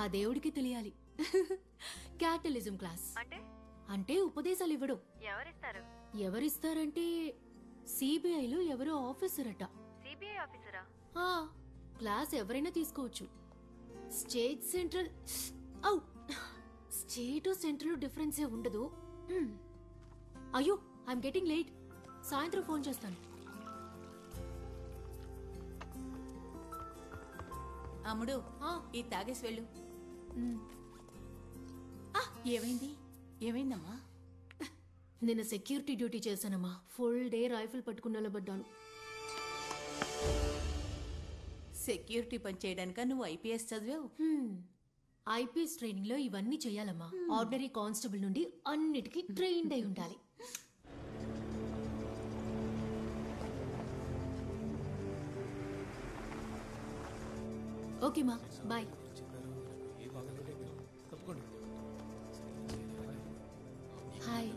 ఆ దేవుడికి తెలియాలి. క్యాటలిజం క్లాస్ అంటే ఉపదేశాలు ఇవ్వడం. ఎవరిస్తారంటే సిబిఐలో ఎవరో ఆఫీసర్ అట. సిబిఐ ఆఫీసరా? క్లాస్ ఎవరైనా తీసుకోవచ్చు. స్టేట్ సెంట్రల్ స్టేట్ సెంట్రల్ డిఫరెన్సే ఉండదు. అయ్యో ఐఎమ్ గెటింగ్ లేట్. సాయంత్రం ఫోన్ చేస్తాను. అమ్ముడు ఈ తాగేసి వెళ్ళు. ఏమైందమ్మా? నిన్న సెక్యూరిటీ డ్యూటీ చేశానమ్మా. ఫుల్ డే రైఫిల్ పట్టుకుని నిలబడ్డాను. సెక్యూరిటీ పని చేయడానిక నువ్వు ఐపీఎస్ చదివావు? ఐపీఎస్ ట్రైనింగ్ లో ఇవన్నీ చెయ్యాలమ్మా. ఆర్డినరీ కానిస్టేబుల్ నుండి అన్నిటికీ ట్రైన్డ్ అయి ఉండాలి. ఓకేమా, bye. Hi.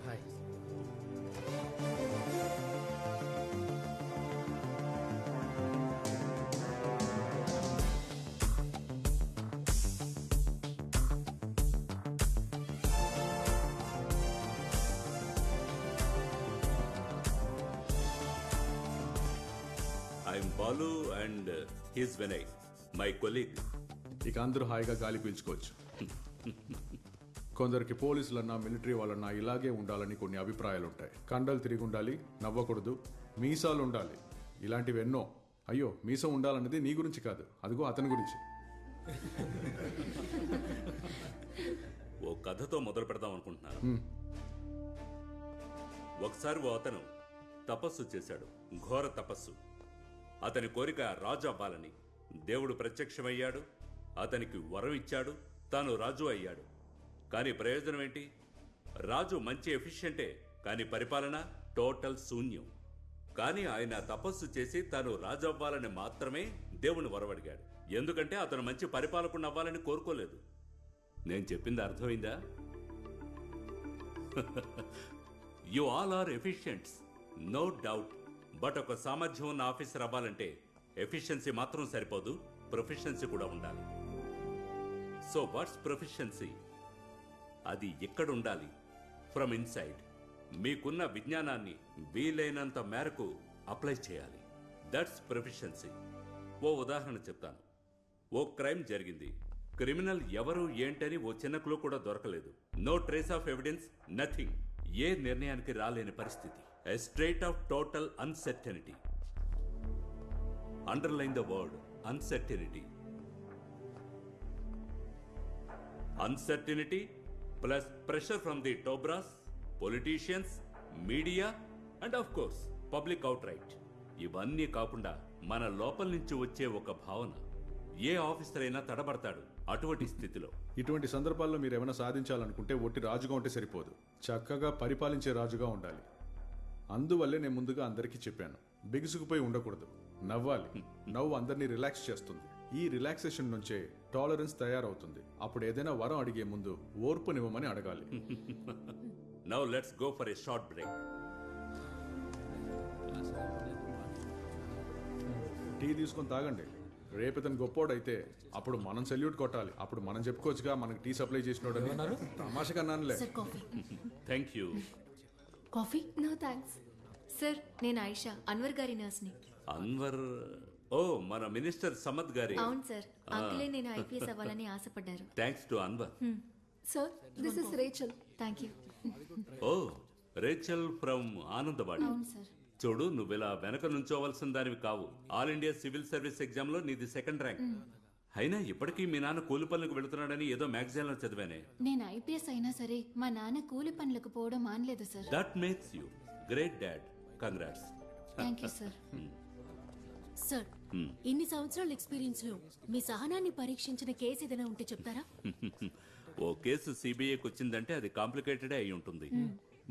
I'm Balu and he's Vinay, my colleague. ఇక అందరూ హాయిగా గాలి పీల్చుకోవచ్చు. కొందరికి పోలీసులన్నా మిలిటరీ వాళ్ళన్నా ఇలాగే ఉండాలని కొన్ని అభిప్రాయాలు ఉంటాయి. కండలు తిరిగి ఉండాలి, నవ్వకూడదు, మీసాలు ఉండాలి, ఇలాంటివి ఎన్నో. అయ్యో మీసం ఉండాలన్నది నీ గురించి కాదు, అదిగో అతని గురించి. ఓ కథతో మొదలు పెడదాం అనుకుంటున్నాను. ఒకసారి ఓ అతను తపస్సు చేశాడు, ఘోర తపస్సు. అతని కోరిక రాజు అవ్వాలని. దేవుడు ప్రత్యక్షమయ్యాడు, అతనికి వరం ఇచ్చాడు, తాను రాజు అయ్యాడు. కానీ ప్రయోజనం ఏంటి? రాజు మంచి ఎఫిషియెంటే, కానీ పరిపాలన టోటల్ శూన్యం. కానీ ఆయన తపస్సు చేసి తాను రాజు అవ్వాలని మాత్రమే దేవుని వరమడిగాడు. ఎందుకంటే అతను మంచి పరిపాలకుడు అవ్వాలని కోరుకోలేదు. నేను చెప్పింది అర్థమైందా? You all are efficients, no doubt. But ఒక సామర్థ్యం ఉన్న ఆఫీసర్ అవ్వాలంటే ఎఫిషియన్సీ మాత్రం సరిపోదు, ప్రొఫెషన్సీ కూడా ఉండాలి. So what's proficiency? అది ఇక్కడ ఉండాలి, ఫ్రమ్ ఇన్సైడ్. మీకున్న విజ్ఞానాన్ని వీలైనంత మేరకు అప్లై చేయాలి. That's proficiency. ఓ ఉదాహరణ చెప్తాను. ఓ క్రైమ్ జరిగింది. క్రిమినల్ ఎవరు ఏంటని ఓ చిన్న క్లూ కూడా దొరకలేదు. No trace of evidence, nothing. ఏ నిర్ణయానికి రాలేని పరిస్థితి. A state of total uncertainty. Underline the word uncertainty. Uncertainty plus pressure from the top brass, politicians, media and of course public outright. ఇవన్నీ కాకుండా మన లోపల నుంచి వచ్చే ఒక భావన. ఏ ఆఫీసర్ అయినా తడబడతాడు అటువంటి స్థితిలో. ఇటువంటి సందర్భాల్లో మీరు ఏమైనా సాధించాలనుకుంటే ఒట్టి రాజుగా ఉంటే సరిపోదు, చక్కగా పరిపాలించే రాజుగా ఉండాలి. అందువల్లే నేను ముందుగా అందరికీ చెప్పాను, బిగుసుకుపోయి ఉండకూడదు, నవ్వాలి. నవ్వు అందరినీ రిలాక్స్ చేస్తుంది. ఈ రిలాక్సేషన్ నుంచే టాలరెన్స్ తయారవుతుంది. అప్పుడు ఏదైనా వరం అడిగే ముందు ఓర్పునివ్వమని అడగాలి. Now let's go for a short break. Tea తీసుకొని తాగండి. రేపు ఇతను గొప్పోడైతే అప్పుడు మనం సెల్యూట్ కొట్టాలి. అప్పుడు మనం చెప్పుకోవచ్చుగా మనకి టీ సప్లై చేసినోడని. తమాషగా అన్నానులే. Thank you. Coffee? No thanks sir. నేను ఆయిషా, అన్వర్ గారి నర్స్ని. అన్వర్? ఓ, మన మినిస్టర్ సమద్ గారి. అవును సార్, అంకులే నేను ఐపీఎస్ అవ్వాలని ఆశపడ్డారు. Thanks to Anwar. Sir, this is Rachel. Thank you. Oh, Rachel from Anandavadi. అవును సార్. చూడు, నువ్వు ఇలా వెనక నుంచోవలసిన దానివి కావు. All India civil service exam లో నీది 2nd ర్యాంక్. అయినా ఇప్పటికీ మీ నాన్న కూలి పనులకు వెళుతున్నాడని ఏదో మ్యాగజైన్ లో చదివానే. నేను ఐపీఎస్ అయినా సరే మా నాన్న కూలి పనులకు పోవడం మానలేదు sir. That makes you great dad. Congrats. Thank you sir. Sir, ఇన్ని సంవత్సరాల ఎక్స్పీరియన్స్ లో మీ సహనాన్ని పరీక్షించిన కేసు ఏదైనా ఉంటే చెప్తారా? ఓ కేసు సిబిఐకి వచ్చిందంటే అది కాంప్లికేటెడ్ అయి ఉంటుంది.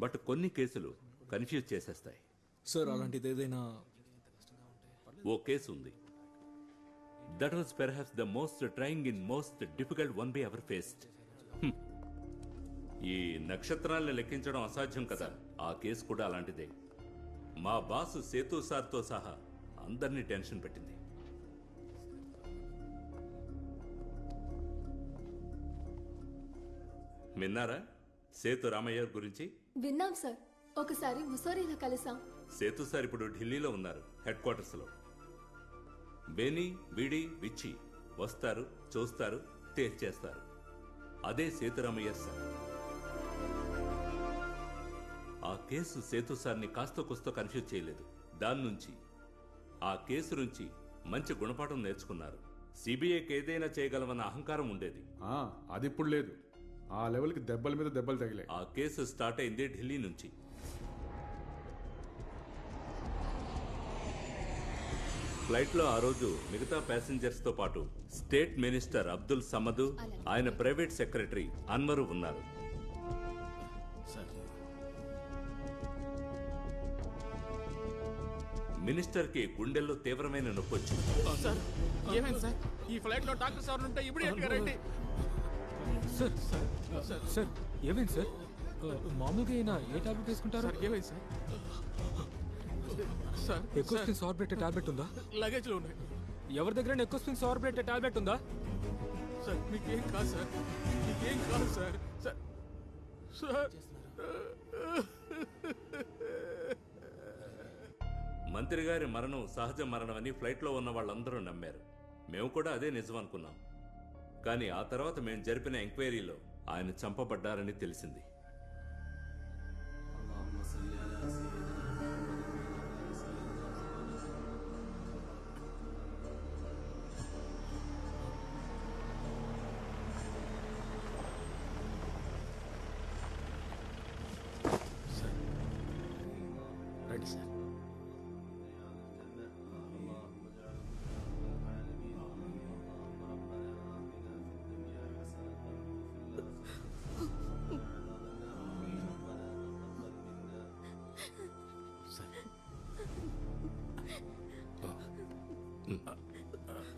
బట్ కొన్ని కేసులు కన్ఫ్యూజ్ చేసేస్తాయి. సార్, అలాంటిది ఏదైనా? ఓ కేసు ఉంది. That was perhaps the most trying in most difficult one by ever faced. ఈ నక్షత్రాలను లెక్కించడం అసాధ్యం కదా. ఆ కేసు కూడా అలాంటిదే. మా బాస్ సేతు సార్తో సహా అందరినీ టెన్షన్ పెట్టింది. విన్నారా సేతు రామయ్య గురించి? విన్నాం సార్, ఒకసారి ముసోరీలో కలిసాం. సేతు సార్ ఇప్పుడు ఢిల్లీలో ఉన్నారు, హెడ్ క్వార్టర్స్ లో. బేనీ, బిడి, విచ్చి వస్తారు, చూస్తారు, తేల్చేస్తారు. అదే సేతురామయ్య సార్. ఆ కేసు సేతు సార్ని కాస్త కుస్తో కన్ఫ్యూజ్ చేయలేదు. దాని నుంచి, ఆ కేసు నుంచి మంచి గుణపాఠం నేర్చుకున్నారు. సిబిఐకి ఏదైనా చేయగలమన్న అహంకారం ఉండేది. అది ఇప్పుడు లేదు. ఆ లెవెల్కి దెబ్బల మీద దెబ్బలు తగిలే. ఆ కేసు స్టార్ట్ అయింది ఢిల్లీ నుంచి. ఫ్లైట్లో ఆ రోజు మిగతా ప్యాసింజర్స్ తో పాటు స్టేట్ మినిస్టర్ అబ్దుల్ సమద్, ఆయన ప్రైవేట్ సెక్రటరీ అన్వరు ఉన్నారు. మినిస్టర్ కి గుండెల్లో తీవ్రమైన నొప్పి వచ్చింది. ఈ ఫ్లైట్ లో డాక్టర్ సార్ ఉంటే ఇమిడియట్ గా రండి. సార్ ఏమైంది సార్? మామూలుగా అయినా ఏ టాబ్లెట్ వేసుకుంటారు? ఏమైంది సార్? ఎకోస్పిన్ సార్బేట్ టాబ్లెట్ ఉందా? లగేజ్ లో ఉన్నాయి. ఎవరి దగ్గర ఎకోస్పిన్ సార్బేట్ టాబ్లెట్ ఉందా? సార్ మీకేం కాదు సార్, మీకేం కాదు సార్. సార్ మంత్రి గారి మరణం సహజ మరణమని ఫ్లైట్లో ఉన్న వాళ్ళందరూ నమ్మారు. మేము కూడా అదే నిజం అనుకున్నాం. కానీ ఆ తర్వాత మేము జరిపిన ఎంక్వైరీలో ఆయన చంపబడ్డారని తెలిసింది. రండి సార్.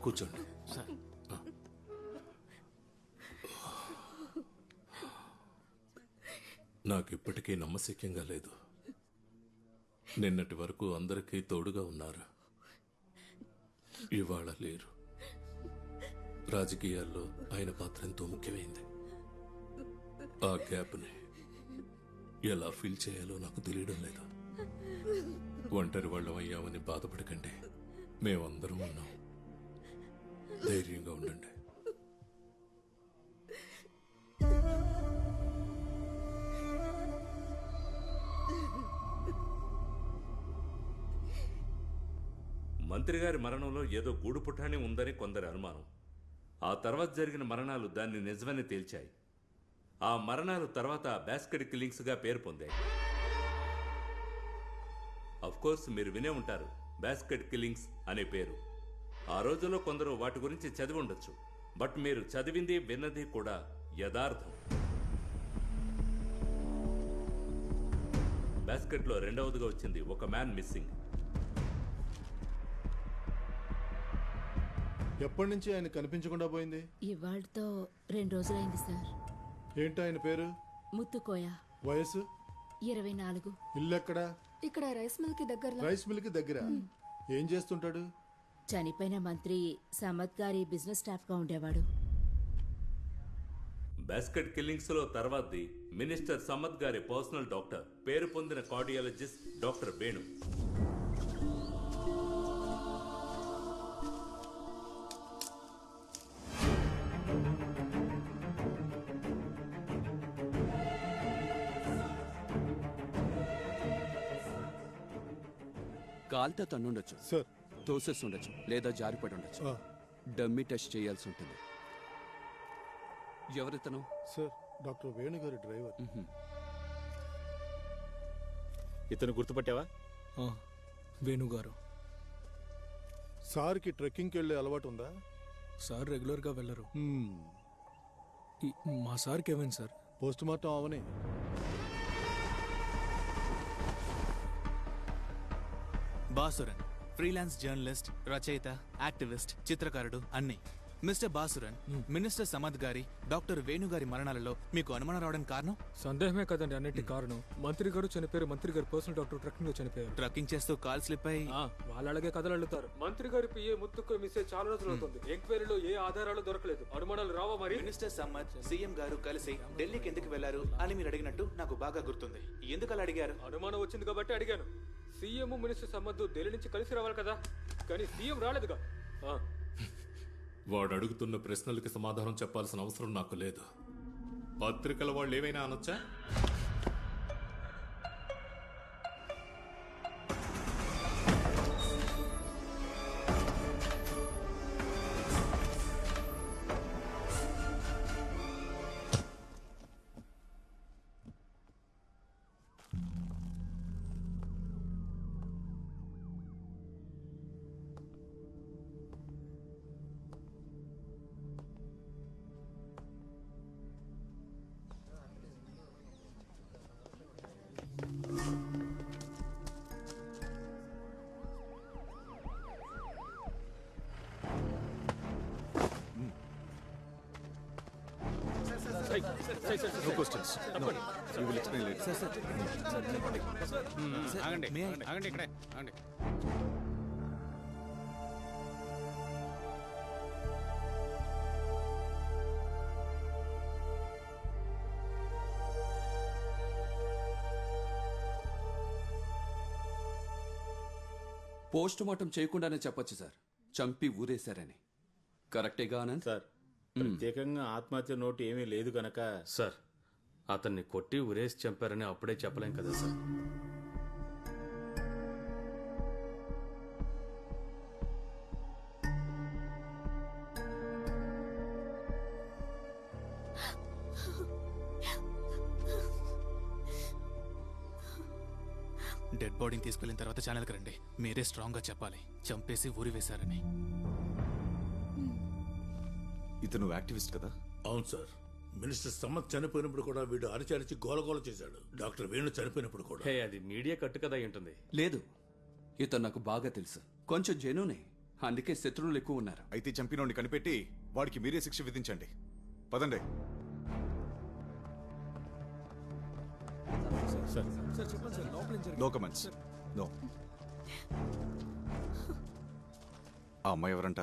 కూర్చోండి సార్. నాకు ఇప్పటికీ నమ్మశక్యంగా లేదు. నిన్నటి వరకు అందరికీ తోడుగా ఉన్నారు, ఇవాళ లేరు. రాజకీయాల్లో ఆయన పాత్ర ఎంతో ముఖ్యమైంది. ఆ గ్యాప్ని ఎలా ఫిల్ చేయాలో నాకు తెలియడం లేదు. ఒంటరి వాళ్ళం అయ్యామని బాధపడకండి, మేమందరం ఉన్నాం. ధైర్యంగా ఉండండి. మంత్రి గారి మరణంలో ఏదో గూడు పుఠాని ఉందని కొందరి అనుమానం. ఆ తర్వాత జరిగిన మరణాలు దాన్ని నిజమని తేల్చాయి. ఆ మరణాలు తర్వాత బాస్కెట్ కిల్లింగ్స్ గా పేరు పొందాయి. అఫ్కోర్స్ మీరు వినే ఉంటారు బాస్కెట్ కిల్లింగ్స్ అనే పేరు. ఆ రోజుల్లో కొందరు వాటి గురించి చదివి ఉండొచ్చు. బట్ మీరు చదివింది విన్నది కూడా యథార్థం. బాస్కెట్లో రెండవదిగా వచ్చింది ఒక మ్యాన్ మిస్సింగ్. ఎప్పటి నుంచి ఆయన కనిపించకుండా పోయింది? ఇవాళతో 2 రోజులైంది సార్. ఏంటి ఆయన పేరు? ముత్తుకోయ. వయసు? 24. ఇల్లు ఎక్కడా? ఇక్కడ రైస్ మిల్ కి దగ్గర. రైస్ మిల్ కి దగ్గర. ఏం చేస్తుంటాడు? చనిపోయిన మంత్రి సమద్ గారి బిజినెస్ స్టాఫ్ గా ఉండేవాడు. బాస్కెట్ కిల్లింగ్స్ లో తర్వాతది మినిస్టర్ సమద్ గారి పర్సనల్ డాక్టర్, పేరు పొందిన కార్డియాలజిస్ట్ డాక్టర్ వేణు. కాల్తో తన్నుండొచ్చు సార్, తోసేసి ఉండొచ్చు, లేదా జారిపడి ఉండొచ్చు. డమ్మీ టెస్ట్ చేయాల్సి ఉంటుంది. ఎవరితను? సార్, డాక్టర్ వేణు గారి డ్రైవర్. ఇతను గుర్తుపట్టావా? వేణుగారు. సార్కి ట్రెక్కింగ్కి వెళ్ళే అలవాటు ఉందా? సార్ రెగ్యులర్గా వెళ్ళరు. మా సార్కి ఏమైంది సార్? పోస్ట్ మార్టం అవని. బాసురన్ ఫ్రీలాన్స్ జర్నలిస్ట్, రచయిత, యాక్టివిస్ట్, చిత్రకారుడు, అన్ని. మిస్టర్ బాసురన్, మినిస్టర్ సమద్ గారి, డాక్టర్ వేణు గారి మరణాలలో మీకు అనుమానం రావడానికి కారణం? సందేహమే కదండి అన్నిటి కారణం. మంత్రి గారు చనిపోయారు. మంత్రి గారు పర్సనల్ డాక్టర్ ట్రక్కింగ్ లో చనిపోయారు. ట్రక్కింగ్ చేస్తూ కాల్ స్లిప్ అయి వాళ్ళు అలాగే కథలు అల్లుతారు. మంత్రి గారి పిఏ ముత్తుకు మిస్ అయ్యి చాలా రోజులు అవుతుంది. ఎంక్వైరీలో ఏ ఆధారాలు దొరకలేదు. అనుమానాలు రావా మరి? మినిస్టర్ సమద్, సీఎం గారు కలిసి ఢిల్లీకి ఎందుకు వెళ్లారు అని మీరు అడిగినట్టు నాకు బాగా గుర్తుంది. ఎందుకు అలా అడిగారు? అనుమానం వచ్చింది కాబట్టి అడిగాను. సీఎం మినిస్టర్ సమద్ ఢిల్లీ నుంచి కలిసి రావాలి కదా, కానీ సీఎం రాలేదుగా. వాడు అడుగుతున్న ప్రశ్నలకి సమాధానం చెప్పాల్సిన అవసరం నాకు లేదు. పత్రికల వాళ్ళు ఏమైనా అనొచ్చా? No questions. No. You will explain later. ఆగండి ఇక్కడే ఆగండి. పోస్ట్ మార్టం చేయకుండానే చెప్పొచ్చు సార్, చంపి ఊరేశారని. కరెక్టేగా ఆనంద్? సార్, ప్రత్యేకంగా ఆత్మహత్య నోటు ఏమీ లేదు కనుక. సార్, అతన్ని కొట్టి ఉరేసి చంపారని అప్పుడే చెప్పలేం కదా సార్. డెడ్ బాడీని తీసుకెళ్లిన తర్వాత ఛానల్కి రండి. మీరే స్ట్రాంగ్గా చెప్పాలి చంపేసి ఊరి వేశారని. ఇతను యాక్టివిస్ట్ కదా? అవును సార్. మినిస్టర్ సమత్ చనిపోయినప్పుడు కూడా వీడు అరిచి గోలగోల చేశాడు. డాక్టర్ వేణు చనిపోయినప్పుడు కూడా. అది మీడియా కట్టు కదా ఉంటుంది. లేదు, ఇతను నాకు బాగా తెలుసు. కొంచెం జెన్యూనే, అందుకే శత్రువులు ఎక్కువ ఉన్నారు. అయితే చంపినోడిని కనిపెట్టి వాడికి మీరే శిక్ష విధించండి. పదండి. No comments. నో. ఆ అమ్మాయి ఎవరంట?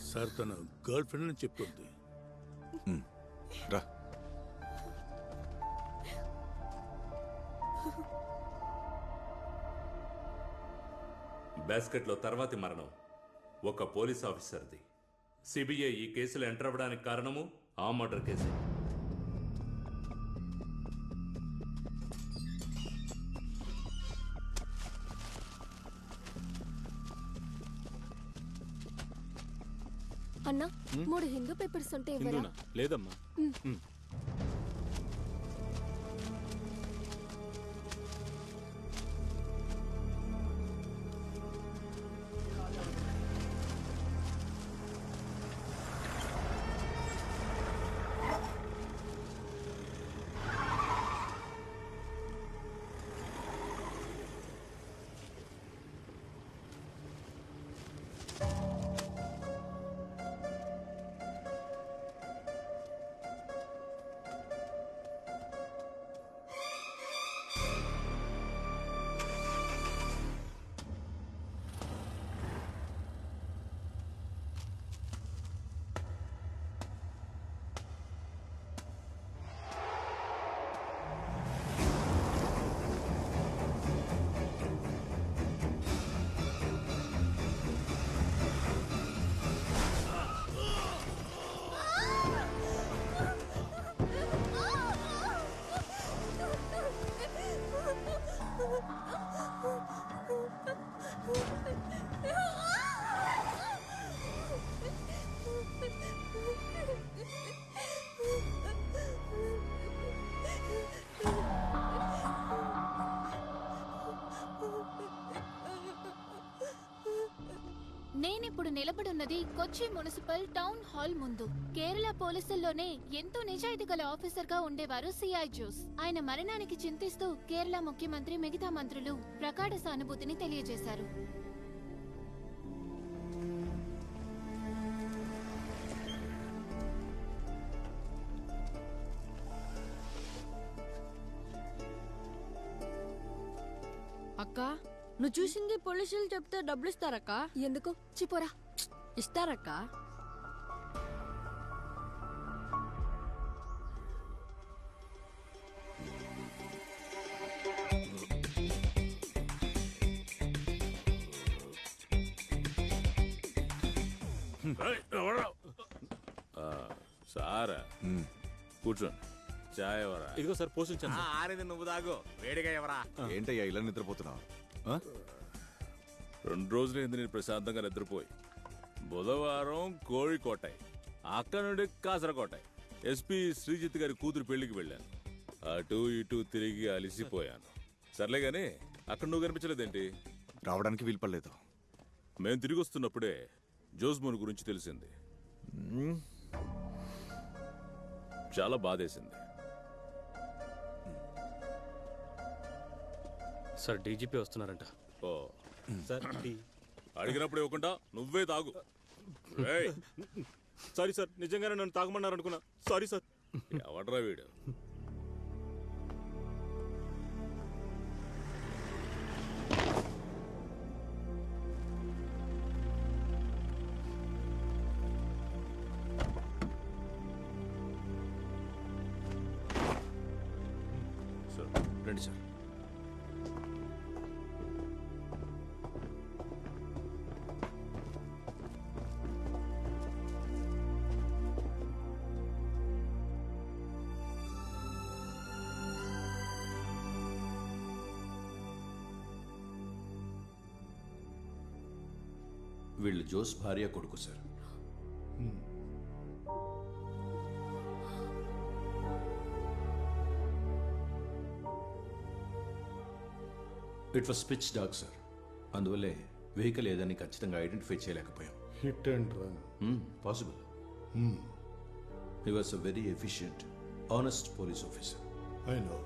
సార్, తన గర్ల్ ఫ్రెండ్ అని చెప్తుంది. రా. బాస్కెట్లో తర్వాతి మరణం ఒక పోలీస్ ఆఫీసర్ది. సిబిఐ ఈ కేసులో ఎంటర్ అవ్వడానికి కారణము ఆ మర్డర్ కేసే. అన్నా, 3 హిందూ పేపర్స్ ఉంటే ఇవ్వరా? లేదమ్మా. నేనిప్పుడు నిలబడున్నది కొచ్చి మున్సిపల్ టౌన్ హాల్ ముందు. కేరళ పోలీసుల్లోనే ఎంతో నిజాయితీ గల ఆఫీసర్ గా ఉండేవారు సిఐ జోస్. ఆయన మరణానికి చింతిస్తూ కేరళ ముఖ్యమంత్రి మిగతా మంత్రులు ప్రగాఢ సానుభూతిని తెలియజేశారు. అక్క నువ్వు చూసింది పోలీసులు చెప్తే డబ్బులు ఇస్తారక్క? ఎందుకు? చిపోరా. ఇస్తారక్క. సారా కూర్చోండి. చాయ్ ఎవరా? ఇదిగో సార్ పోషించాను. ఆరేది నువ్వు దాగు, వేడిగా ఎవరా? ఏంటయ్యా ఇలా నిద్రపోతున్నావు? 2 రోజులైంది నేను ప్రశాంతంగా నిద్రపోయి. బుధవారం కోഴിకోటాయి, అక్కడ నుండి కాసరకోటాయి. ఎస్పీ శ్రీజిత్ గారి కూతురు పెళ్లికి వెళ్ళాను. అటు ఇటు తిరిగి అలిసిపోయాను. సర్లే గాని అక్కడ నువ్వు కనిపించలేదేంటి? రావడానికి వీలుపడలేదు. మేము తిరిగి వస్తున్నప్పుడే జోస్మోన్ గురించి తెలిసింది. చాలా బాధేసింది. సార్ డీజీపీ వస్తున్నారంట. ఓ సార్ అడిగినప్పుడు ఇవ్వకుండా నువ్వే తాగు. సారీ సార్, నిజంగానే నన్ను తాగమన్నారు అనుకున్నా. Sorry sir. ఎవడ్రా వీడు? రండి సార్. వీళ్ళు జోస్ భార్య కొడుకు sir. It was pitch dark sir. అందువల్లే వెహికల్ ఏదని ఖచ్చితంగా ఐడెంటిఫై చేయలేకపోయాం. Hit and run possible. He was a very efficient, honest police officer. I no.